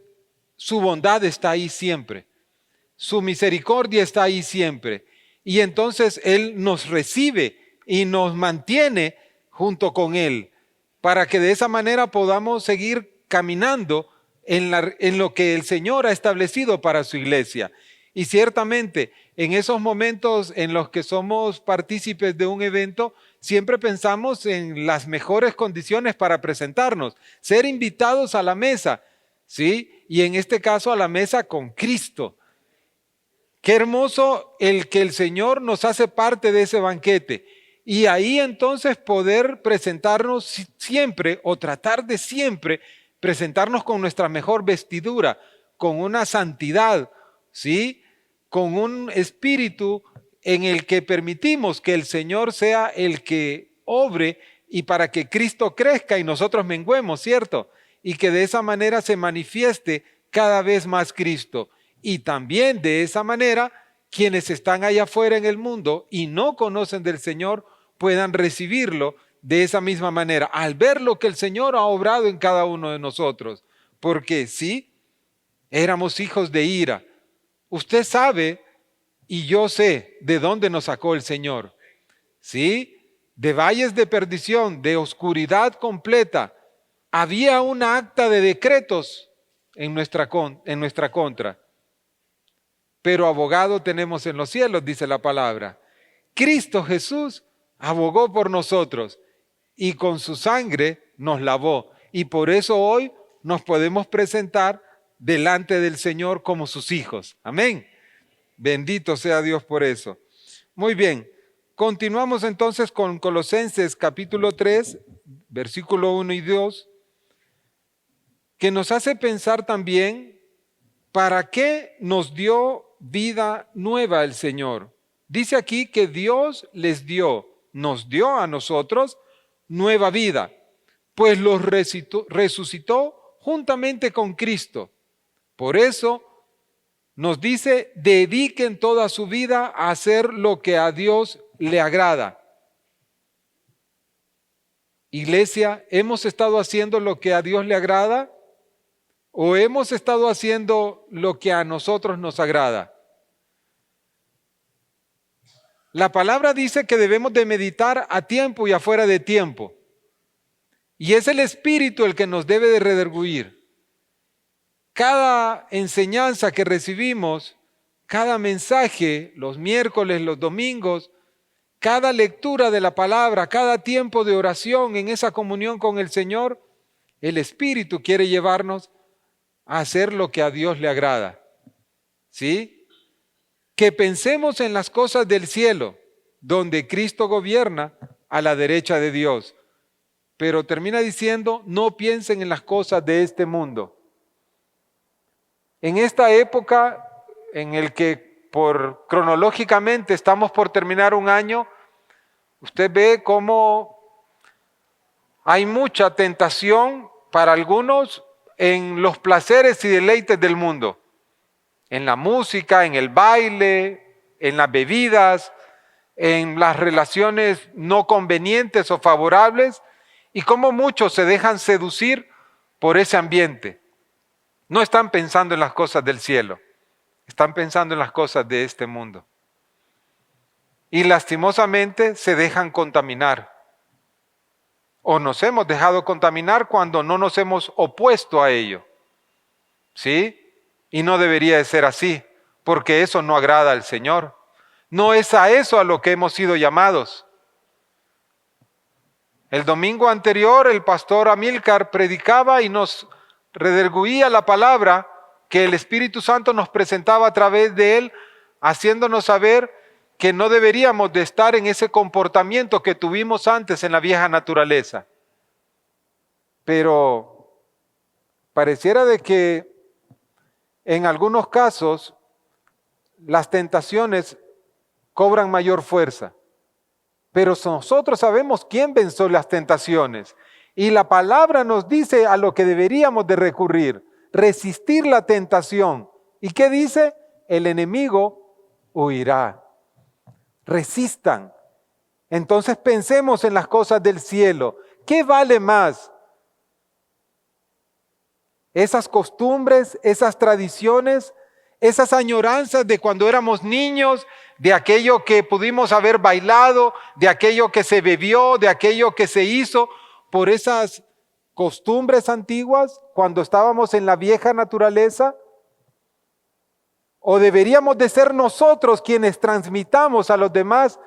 su bondad está ahí siempre. Su misericordia está ahí siempre. Y entonces Él nos recibe y nos mantiene junto con Él, para que de esa manera podamos seguir caminando en lo que el Señor ha establecido para su iglesia. Y ciertamente, en esos momentos en los que somos partícipes de un evento, siempre pensamos en las mejores condiciones para presentarnos, ser invitados a la mesa, ¿sí? Y en este caso a la mesa con Cristo. Qué hermoso el que el Señor nos hace parte de ese banquete. Y ahí entonces poder presentarnos siempre o tratar de siempre presentarnos con nuestra mejor vestidura, con una santidad, ¿sí? Con un espíritu en el que permitimos que el Señor sea el que obre y para que Cristo crezca y nosotros menguemos, ¿cierto? Y que de esa manera se manifieste cada vez más Cristo. Y también de esa manera, quienes están allá afuera en el mundo y no conocen del Señor puedan recibirlo de esa misma manera, al ver lo que el Señor ha obrado en cada uno de nosotros. Porque sí, éramos hijos de ira. Usted sabe y yo sé de dónde nos sacó el Señor. ¿Sí? De valles de perdición, de oscuridad completa. Había una acta de decretos en nuestra contra. Pero abogado tenemos en los cielos, dice la palabra. Cristo Jesús abogó por nosotros y con su sangre nos lavó. Y por eso hoy nos podemos presentar delante del Señor como sus hijos. Amén. Bendito sea Dios por eso. Muy bien, continuamos entonces con Colosenses capítulo 3, versículo 1 y 2, que nos hace pensar también para qué nos dio vida nueva el Señor. Dice aquí que Dios nos dio a nosotros nueva vida, pues los resucitó juntamente con Cristo. Por eso nos dice, dediquen toda su vida a hacer lo que a Dios le agrada. Iglesia, ¿hemos estado haciendo lo que a Dios le agrada? ¿O hemos estado haciendo lo que a nosotros nos agrada? La palabra dice que debemos de meditar a tiempo y afuera de tiempo. Y es el Espíritu el que nos debe de redarguir. Cada enseñanza que recibimos, cada mensaje, los miércoles, los domingos, cada lectura de la palabra, cada tiempo de oración en esa comunión con el Señor, el Espíritu quiere llevarnos a hacer lo que a Dios le agrada. ¿Sí? Que pensemos en las cosas del cielo, donde Cristo gobierna a la derecha de Dios. Pero termina diciendo, no piensen en las cosas de este mundo. En esta época en el que cronológicamente estamos por terminar un año, usted ve cómo hay mucha tentación para algunos en los placeres y deleites del mundo, en la música, en el baile, en las bebidas, en las relaciones no convenientes o favorables, y cómo muchos se dejan seducir por ese ambiente. No están pensando en las cosas del cielo, están pensando en las cosas de este mundo. y lastimosamente se dejan contaminar. O nos hemos dejado contaminar cuando no nos hemos opuesto a ello. ¿Sí? Y no debería de ser así, porque eso no agrada al Señor. No es a eso a lo que hemos sido llamados. El domingo anterior el pastor Amílcar predicaba y nos redarguía la palabra que el Espíritu Santo nos presentaba a través de él, haciéndonos saber que no deberíamos de estar en ese comportamiento que tuvimos antes en la vieja naturaleza. Pero pareciera de que en algunos casos las tentaciones cobran mayor fuerza. Pero nosotros sabemos quién venció las tentaciones. Y la palabra nos dice a lo que deberíamos de recurrir, resistir la tentación. ¿Y qué dice? El enemigo huirá. Resistan. Entonces pensemos en las cosas del cielo. ¿Qué vale más? Esas costumbres, esas tradiciones, esas añoranzas de cuando éramos niños, de aquello que pudimos haber bailado, de aquello que se bebió, de aquello que se hizo por esas costumbres antiguas cuando estábamos en la vieja naturaleza. ¿O deberíamos de ser nosotros quienes transmitamos a los demás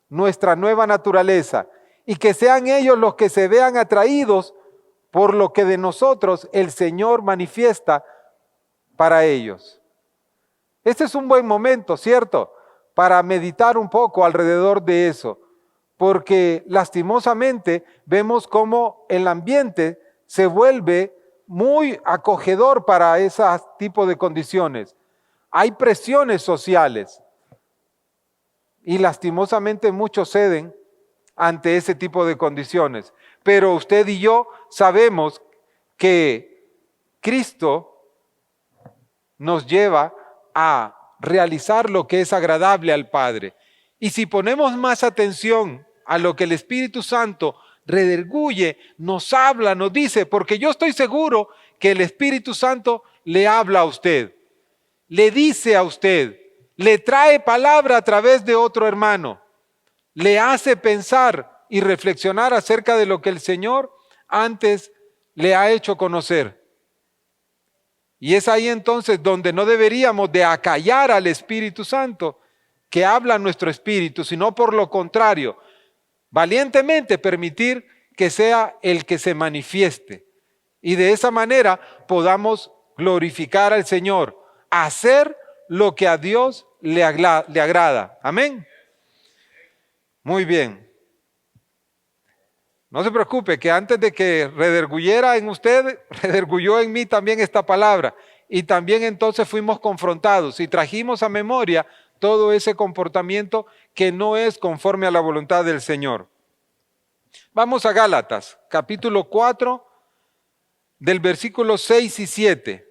nuestra nueva naturaleza y que sean ellos los que se vean atraídos por lo que de nosotros el Señor manifiesta para ellos? Este es un buen momento, ¿cierto?, para meditar un poco alrededor de eso, porque lastimosamente vemos cómo el ambiente se vuelve muy acogedor para ese tipo de condiciones. Hay presiones sociales y lastimosamente muchos ceden ante ese tipo de condiciones. Pero usted y yo sabemos que Cristo nos lleva a realizar lo que es agradable al Padre. Y si ponemos más atención a lo que el Espíritu Santo redarguye, nos habla, nos dice, porque yo estoy seguro que el Espíritu Santo le habla a usted, le dice a usted, le trae palabra a través de otro hermano, le hace pensar y reflexionar acerca de lo que el Señor antes le ha hecho conocer. Y es ahí entonces donde no deberíamos de acallar al Espíritu Santo que habla a nuestro espíritu, sino por lo contrario, valientemente permitir que sea el que se manifieste. Y de esa manera podamos glorificar al Señor, hacer lo que a Dios le agrada. Amén. Muy bien. No se preocupe que antes de que redarguyera en usted, redarguyó en mí también esta palabra. Y también entonces fuimos confrontados y trajimos a memoria todo ese comportamiento que no es conforme a la voluntad del Señor. Vamos a Gálatas, capítulo 4, del versículo 6 y 7.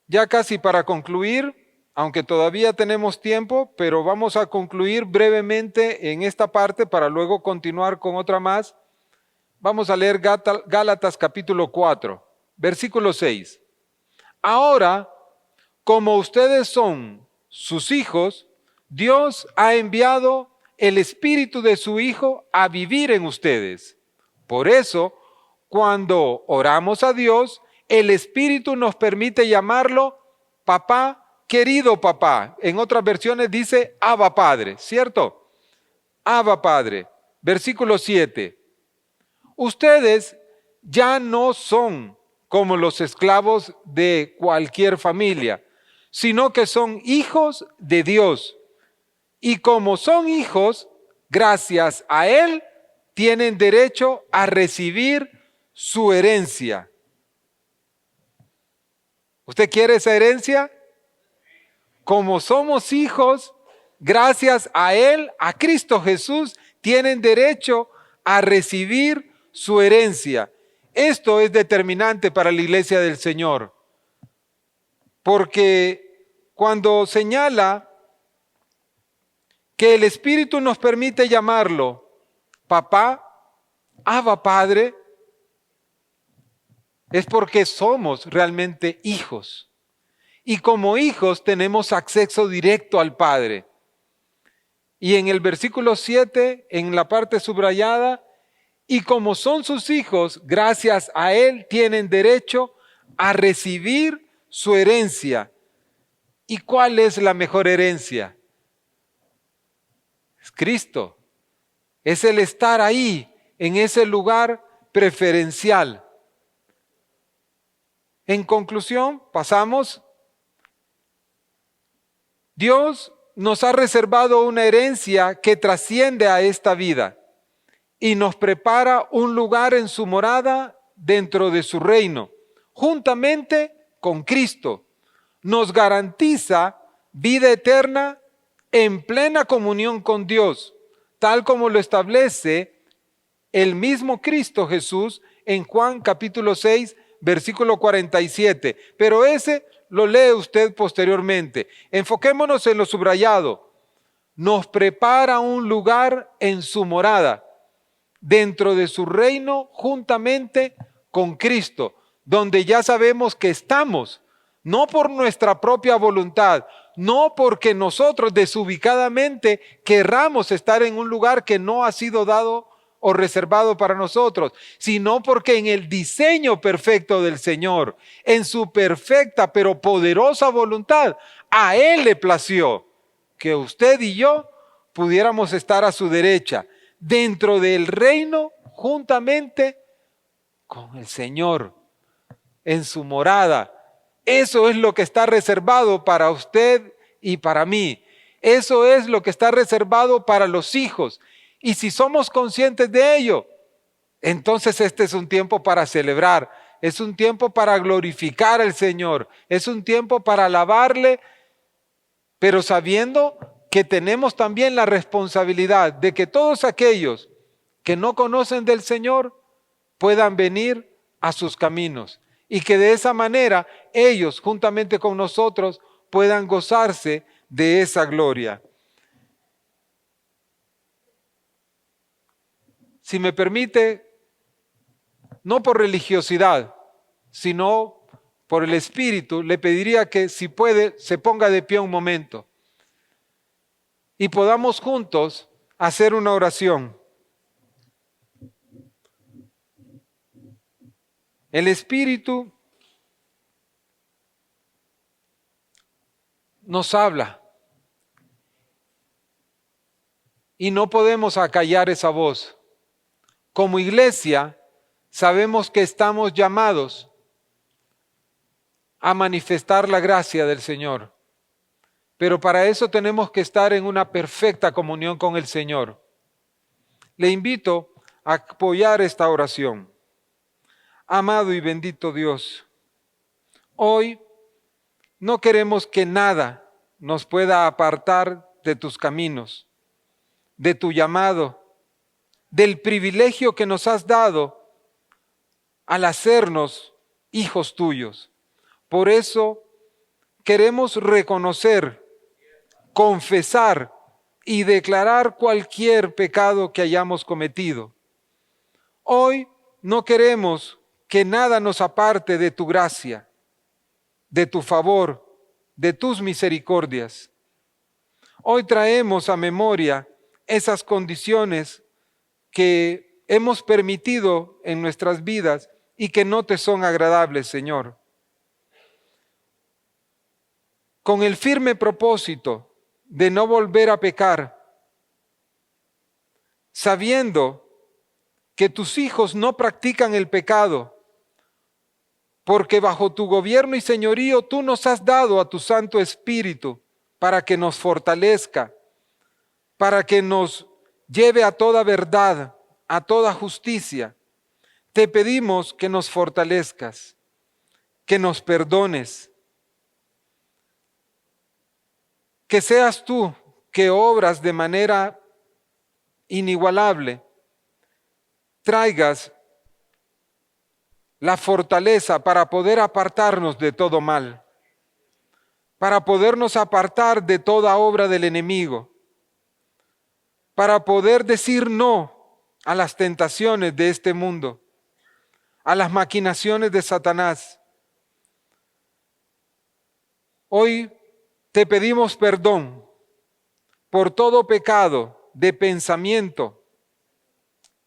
Ya casi para concluir, aunque todavía tenemos tiempo, pero vamos a concluir brevemente en esta parte para luego continuar con otra más. Vamos a leer Gálatas capítulo 4, versículo 6. Ahora, como ustedes son sus hijos, Dios ha enviado el Espíritu de su Hijo a vivir en ustedes. Por eso, cuando oramos a Dios, el Espíritu nos permite llamarlo papá, querido papá. En otras versiones dice Abba Padre, ¿cierto? Abba Padre. Versículo 7. Ustedes ya no son como los esclavos de cualquier familia, sino que son hijos de Dios. Y como son hijos, gracias a Él, tienen derecho a recibir su herencia. ¿Usted quiere esa herencia? Como somos hijos, gracias a Él, a Cristo Jesús, tienen derecho a recibir su herencia. Esto es determinante para la iglesia del Señor, porque cuando señala que el Espíritu nos permite llamarlo papá, Abba Padre, es porque somos realmente hijos. Y como hijos tenemos acceso directo al Padre. Y en el versículo 7, en la parte subrayada, y como son sus hijos, gracias a Él tienen derecho a recibir su herencia. ¿Y cuál es la mejor herencia? Es Cristo. Es el estar ahí, en ese lugar preferencial. En conclusión, pasamos. Dios nos ha reservado una herencia que trasciende a esta vida y nos prepara un lugar en su morada dentro de su reino, juntamente con Cristo. Nos garantiza vida eterna en plena comunión con Dios, tal como lo establece el mismo Cristo Jesús en Juan capítulo 6, versículo 47. Pero ese lo lee usted posteriormente. Enfoquémonos en lo subrayado. Nos prepara un lugar en su morada, dentro de su reino, juntamente con Cristo, donde ya sabemos que estamos, no por nuestra propia voluntad, no porque nosotros desubicadamente querramos estar en un lugar que no ha sido dado o reservado para nosotros, sino porque en el diseño perfecto del Señor, en su perfecta pero poderosa voluntad, a Él le plació que usted y yo pudiéramos estar a su derecha, dentro del reino, juntamente con el Señor, en su morada. Eso es lo que está reservado para usted y para mí. Eso es lo que está reservado para los hijos. Y si somos conscientes de ello, entonces este es un tiempo para celebrar, es un tiempo para glorificar al Señor, es un tiempo para alabarle, pero sabiendo que tenemos también la responsabilidad de que todos aquellos que no conocen del Señor puedan venir a sus caminos y que de esa manera ellos, juntamente con nosotros, puedan gozarse de esa gloria. Si me permite, no por religiosidad, sino por el Espíritu, le pediría que si puede, se ponga de pie un momento y podamos juntos hacer una oración. El Espíritu nos habla y no podemos acallar esa voz. Como iglesia, sabemos que estamos llamados a manifestar la gracia del Señor, pero para eso tenemos que estar en una perfecta comunión con el Señor. Le invito a apoyar esta oración. Amado y bendito Dios, hoy no queremos que nada nos pueda apartar de tus caminos, de tu llamado, del privilegio que nos has dado al hacernos hijos tuyos. Por eso queremos reconocer, confesar y declarar cualquier pecado que hayamos cometido. Hoy no queremos que nada nos aparte de tu gracia, de tu favor, de tus misericordias. Hoy traemos a memoria esas condiciones que hemos permitido en nuestras vidas y que no te son agradables, Señor. Con el firme propósito de no volver a pecar, sabiendo que tus hijos no practican el pecado, porque bajo tu gobierno y señorío tú nos has dado a tu Santo Espíritu para que nos fortalezca, para que nos lleve a toda verdad, a toda justicia. Te pedimos que nos fortalezcas, que nos perdones, que seas tú que obras de manera inigualable, traigas la fortaleza para poder apartarnos de todo mal, para podernos apartar de toda obra del enemigo, para poder decir no a las tentaciones de este mundo, a las maquinaciones de Satanás. Hoy te pedimos perdón por todo pecado de pensamiento,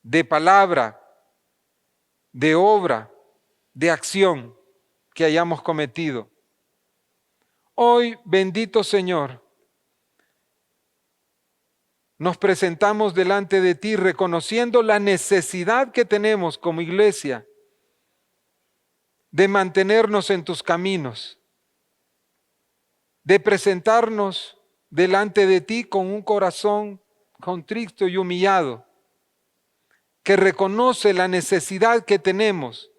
de palabra, de obra, de acción que hayamos cometido. Hoy, bendito Señor, nos presentamos delante de ti reconociendo la necesidad que tenemos como iglesia de mantenernos en tus caminos, de presentarnos delante de ti con un corazón contrito y humillado, que reconoce la necesidad que tenemos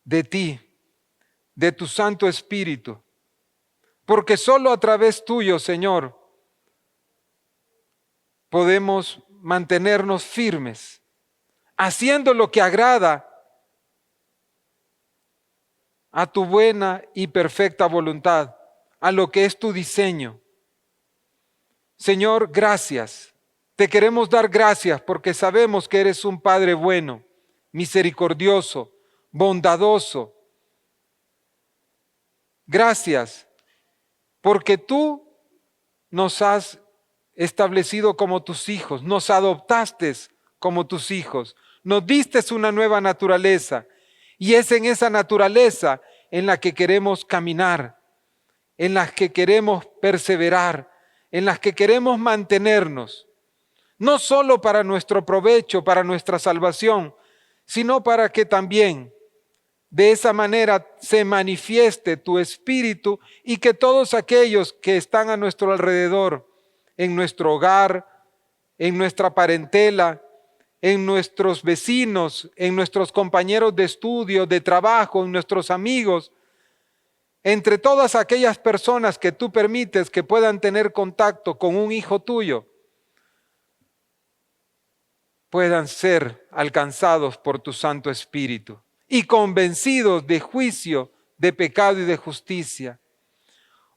de ti, de tu Santo Espíritu, porque solo a través tuyo, Señor, podemos mantenernos firmes, haciendo lo que agrada a tu buena y perfecta voluntad, a lo que es tu diseño. Señor, gracias. Te queremos dar gracias porque sabemos que eres un Padre bueno, misericordioso, bondadoso. Gracias porque tú nos has establecido como tus hijos, nos adoptaste como tus hijos, nos diste una nueva naturaleza y es en esa naturaleza en la que queremos caminar, en la que queremos perseverar, en la que queremos mantenernos, no solo para nuestro provecho, para nuestra salvación, sino para que también de esa manera se manifieste tu Espíritu y que todos aquellos que están a nuestro alrededor, en nuestro hogar, en nuestra parentela, en nuestros vecinos, en nuestros compañeros de estudio, de trabajo, en nuestros amigos, entre todas aquellas personas que tú permites que puedan tener contacto con un hijo tuyo, puedan ser alcanzados por tu Santo Espíritu y convencidos de juicio, de pecado y de justicia.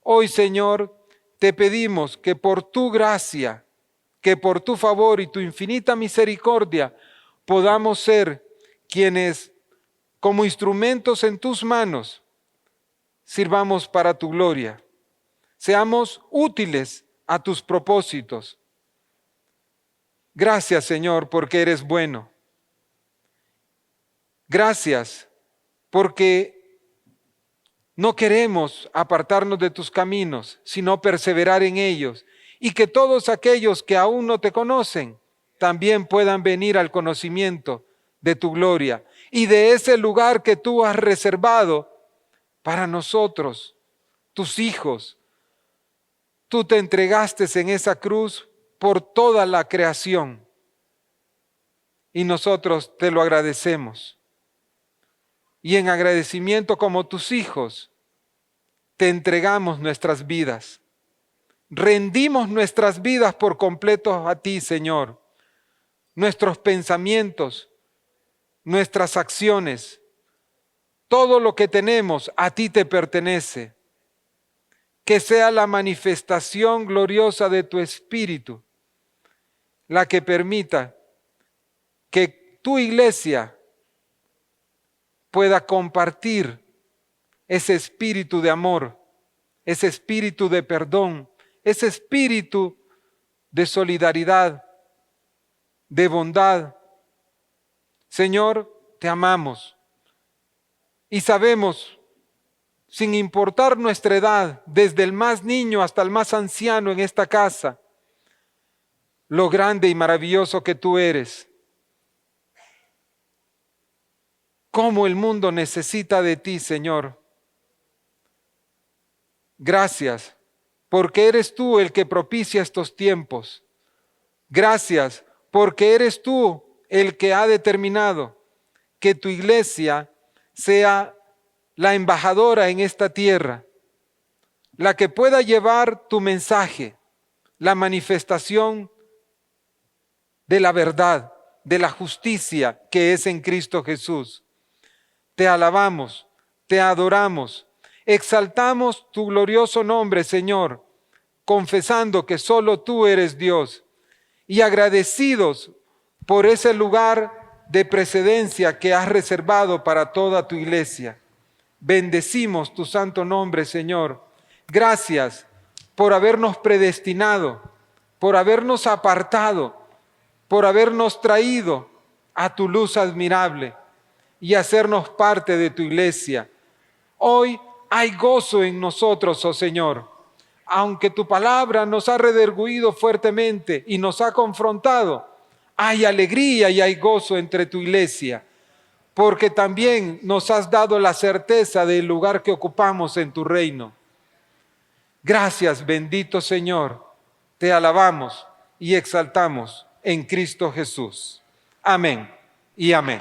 Hoy, Señor, te pedimos que por tu gracia, que por tu favor y tu infinita misericordia podamos ser quienes, como instrumentos en tus manos, sirvamos para tu gloria. Seamos útiles a tus propósitos. Gracias, Señor, porque eres bueno. Gracias, porque no queremos apartarnos de tus caminos, sino perseverar en ellos. Y que todos aquellos que aún no te conocen, también puedan venir al conocimiento de tu gloria y de ese lugar que tú has reservado para nosotros, tus hijos. Tú te entregaste en esa cruz por toda la creación y nosotros te lo agradecemos. Y en agradecimiento como tus hijos, te entregamos nuestras vidas. Rendimos nuestras vidas por completo a ti, Señor. Nuestros pensamientos, nuestras acciones, todo lo que tenemos a ti te pertenece. Que sea la manifestación gloriosa de tu Espíritu la que permita que tu iglesia pueda compartir ese espíritu de amor, ese espíritu de perdón, ese espíritu de solidaridad, de bondad. Señor, te amamos y sabemos, sin importar nuestra edad, desde el más niño hasta el más anciano en esta casa, lo grande y maravilloso que tú eres. Cómo el mundo necesita de ti, Señor. Gracias, porque eres tú el que propicia estos tiempos. Gracias, porque eres tú el que ha determinado que tu iglesia sea la embajadora en esta tierra, la que pueda llevar tu mensaje, la manifestación de la verdad, de la justicia que es en Cristo Jesús. Te alabamos, te adoramos, exaltamos tu glorioso nombre, Señor, confesando que solo tú eres Dios y agradecidos por ese lugar de precedencia que has reservado para toda tu iglesia. Bendecimos tu santo nombre, Señor. Gracias por habernos predestinado, por habernos apartado, por habernos traído a tu luz admirable y hacernos parte de tu iglesia. Hoy hay gozo en nosotros, oh Señor. Aunque tu palabra nos ha redarguido fuertemente y nos ha confrontado, hay alegría y hay gozo entre tu iglesia, porque también nos has dado la certeza del lugar que ocupamos en tu reino. Gracias, bendito Señor. Te alabamos y exaltamos en Cristo Jesús. Amén y amén.